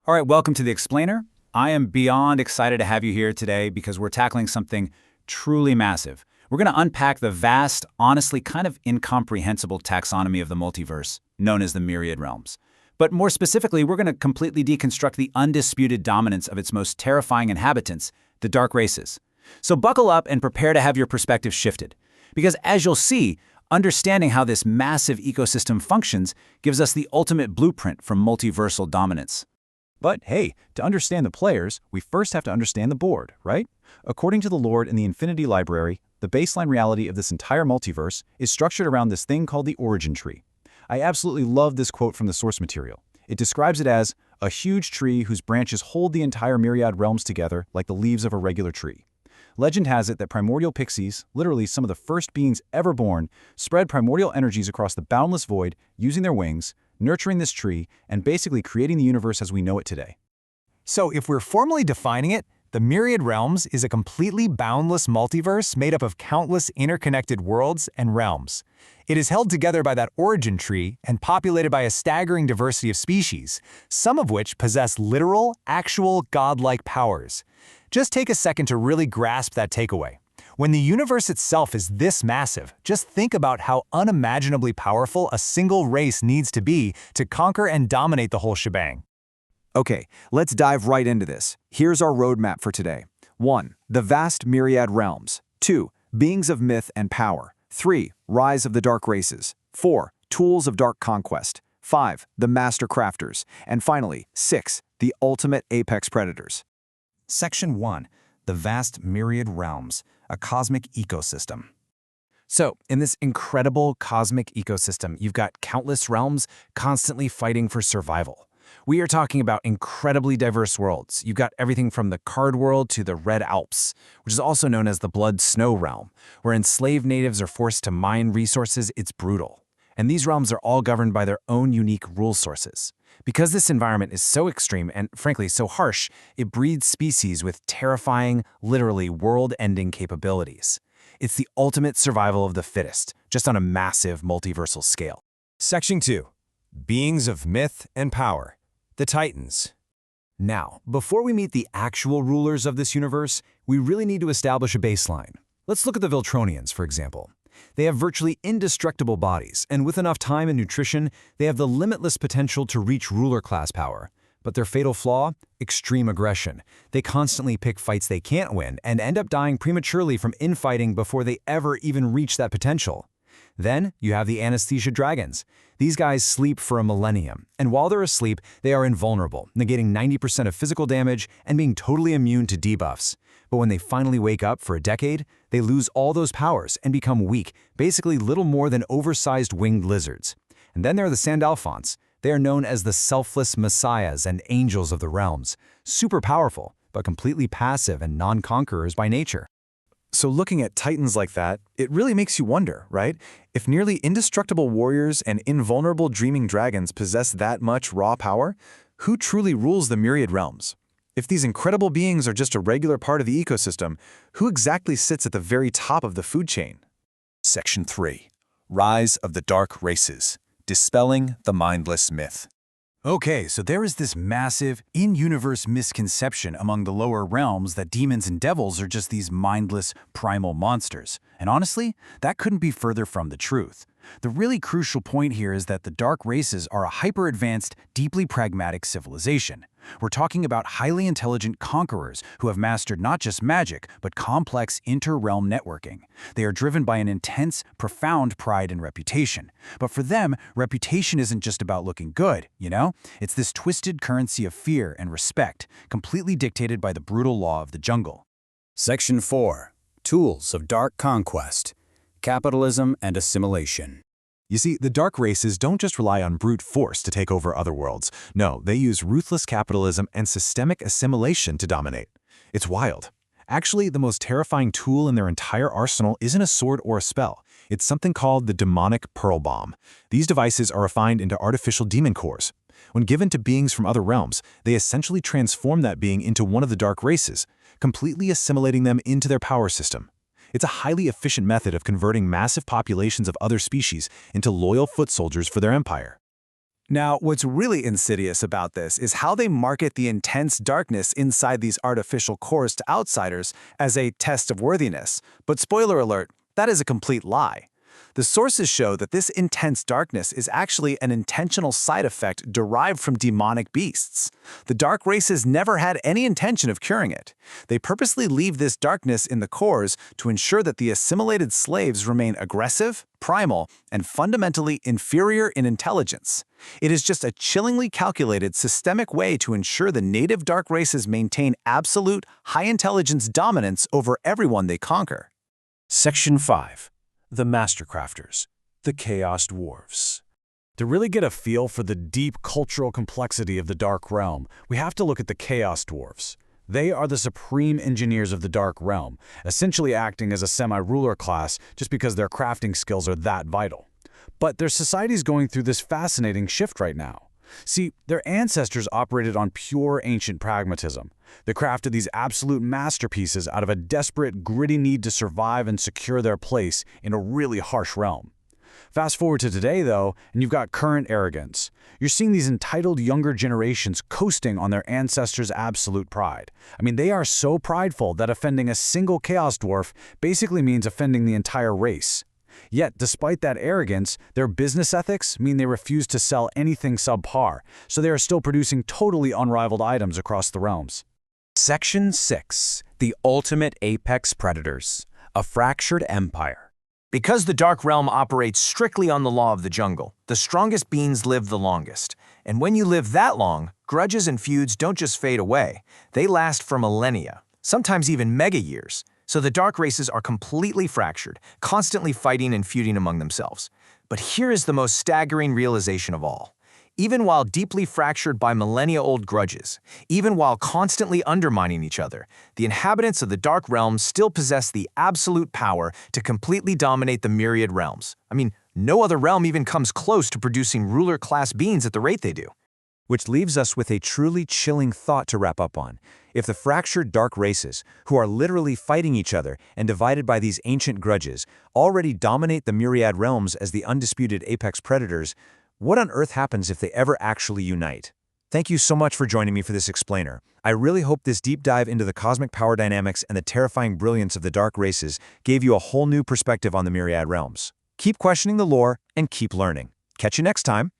All right, welcome to The Explainer. I am beyond excited to have you here today because we're tackling something truly massive. We're going to unpack the vast, honestly kind of incomprehensible taxonomy of the multiverse, known as the Myriad Realms. But more specifically, we're going to completely deconstruct the undisputed dominance of its most terrifying inhabitants, the dark races. So buckle up and prepare to have your perspective shifted. Because as you'll see, understanding how this massive ecosystem functions gives us the ultimate blueprint for multiversal dominance. But hey, to understand the players, we first have to understand the board, right? According to the Lord in the Infinity Library, the baseline reality of this entire multiverse is structured around this thing called the origin tree. I absolutely love this quote from the source material. It describes it as a huge tree whose branches hold the entire myriad realms together like the leaves of a regular tree. Legend has it that primordial pixies, literally some of the first beings ever born, spread primordial energies across the boundless void using their wings, nurturing this tree, and basically creating the universe as we know it today. So if we're formally defining it, the Myriad Realms is a completely boundless multiverse made up of countless interconnected worlds and realms. It is held together by that origin tree and populated by a staggering diversity of species, some of which possess literal, actual godlike powers. Just take a second to really grasp that takeaway. When the universe itself is this massive, just think about how unimaginably powerful a single race needs to be to conquer and dominate the whole shebang. Okay, let's dive right into this. Here's our roadmap for today. 1. The vast myriad realms. 2. Beings of myth and power. 3. Rise of the dark races. 4. Tools of dark conquest. 5. The master crafters. And finally, 6. The ultimate apex predators. Section 1. The vast myriad realms, a cosmic ecosystem. So, in this incredible cosmic ecosystem, you've got countless realms constantly fighting for survival. We are talking about incredibly diverse worlds. You've got everything from the Card world to the Red Alps, which is also known as the Blood Snow realm, where enslaved natives are forced to mine resources. It's brutal. And these realms are all governed by their own unique rule sources. Because this environment is so extreme and, frankly, so harsh, it breeds species with terrifying, literally world-ending capabilities. It's the ultimate survival of the fittest, just on a massive multiversal scale. Section 2. Beings of myth and power. The Titans. Now, before we meet the actual rulers of this universe, we really need to establish a baseline. Let's look at the Viltronians, for example. They have virtually indestructible bodies, and with enough time and nutrition, they have the limitless potential to reach ruler-class power. But their fatal flaw? Extreme aggression. They constantly pick fights they can't win and end up dying prematurely from infighting before they ever even reach that potential. Then, you have the Anesthesia Dragons. These guys sleep for a millennium, and while they're asleep, they are invulnerable, negating 90% of physical damage and being totally immune to debuffs. But when they finally wake up for a decade, they lose all those powers and become weak, basically little more than oversized winged lizards. And then there are the Sandalphons. They are known as the selfless messiahs and angels of the realms, super powerful, but completely passive and non-conquerors by nature. So looking at titans like that, it really makes you wonder, right? If nearly indestructible warriors and invulnerable dreaming dragons possess that much raw power, who truly rules the myriad realms? If these incredible beings are just a regular part of the ecosystem, who exactly sits at the very top of the food chain? Section 3. Rise of the Dark Races, Dispelling the Mindless Myth. Okay, so there is this massive, in-universe misconception among the lower realms that demons and devils are just these mindless, primal monsters. And honestly, that couldn't be further from the truth. The really crucial point here is that the dark races are a hyper-advanced, deeply pragmatic civilization. We're talking about highly intelligent conquerors who have mastered not just magic, but complex inter-realm networking. They are driven by an intense, profound pride and reputation. But for them, reputation isn't just about looking good, you know? It's this twisted currency of fear and respect, completely dictated by the brutal law of the jungle. Section 4. Tools of Dark Conquest. Capitalism and Assimilation. You see, the dark races don't just rely on brute force to take over other worlds. No, they use ruthless capitalism and systemic assimilation to dominate. It's wild. Actually, the most terrifying tool in their entire arsenal isn't a sword or a spell. It's something called the demonic pearl bomb. These devices are refined into artificial demon cores. When given to beings from other realms, they essentially transform that being into one of the dark races, completely assimilating them into their power system. It's a highly efficient method of converting massive populations of other species into loyal foot soldiers for their empire. Now, what's really insidious about this is how they market the intense darkness inside these artificial cores to outsiders as a test of worthiness. But spoiler alert, that is a complete lie. The sources show that this intense darkness is actually an intentional side effect derived from demonic beasts. The dark races never had any intention of curing it. They purposely leave this darkness in the cores to ensure that the assimilated slaves remain aggressive, primal, and fundamentally inferior in intelligence. It is just a chillingly calculated, systemic way to ensure the native dark races maintain absolute, high-intelligence dominance over everyone they conquer. Section 5. The Mastercrafters, the Chaos Dwarves. To really get a feel for the deep cultural complexity of the Dark Realm, we have to look at the Chaos Dwarves. They are the supreme engineers of the Dark Realm, essentially acting as a semi-ruler class just because their crafting skills are that vital. But their society's going through this fascinating shift right now. See, their ancestors operated on pure ancient pragmatism. They crafted these absolute masterpieces out of a desperate, gritty need to survive and secure their place in a really harsh realm. Fast forward to today, though, and you've got current arrogance. You're seeing these entitled younger generations coasting on their ancestors' absolute pride. I mean, they are so prideful that offending a single Chaos Dwarf basically means offending the entire race. Yet, despite that arrogance, their business ethics mean they refuse to sell anything subpar, so they are still producing totally unrivaled items across the realms. Section 6. The Ultimate Apex Predators, a Fractured Empire. Because the Dark Realm operates strictly on the law of the jungle, the strongest beings live the longest. And when you live that long, grudges and feuds don't just fade away. They last for millennia, sometimes even mega years. So the dark races are completely fractured, constantly fighting and feuding among themselves. But here is the most staggering realization of all. Even while deeply fractured by millennia-old grudges, even while constantly undermining each other, the inhabitants of the Dark Realm still possess the absolute power to completely dominate the myriad realms. I mean, no other realm even comes close to producing ruler-class beings at the rate they do. Which leaves us with a truly chilling thought to wrap up on. If the fractured dark races, who are literally fighting each other and divided by these ancient grudges, already dominate the myriad realms as the undisputed apex predators, what on earth happens if they ever actually unite? Thank you so much for joining me for this explainer. I really hope this deep dive into the cosmic power dynamics and the terrifying brilliance of the dark races gave you a whole new perspective on the myriad realms. Keep questioning the lore and keep learning. Catch you next time.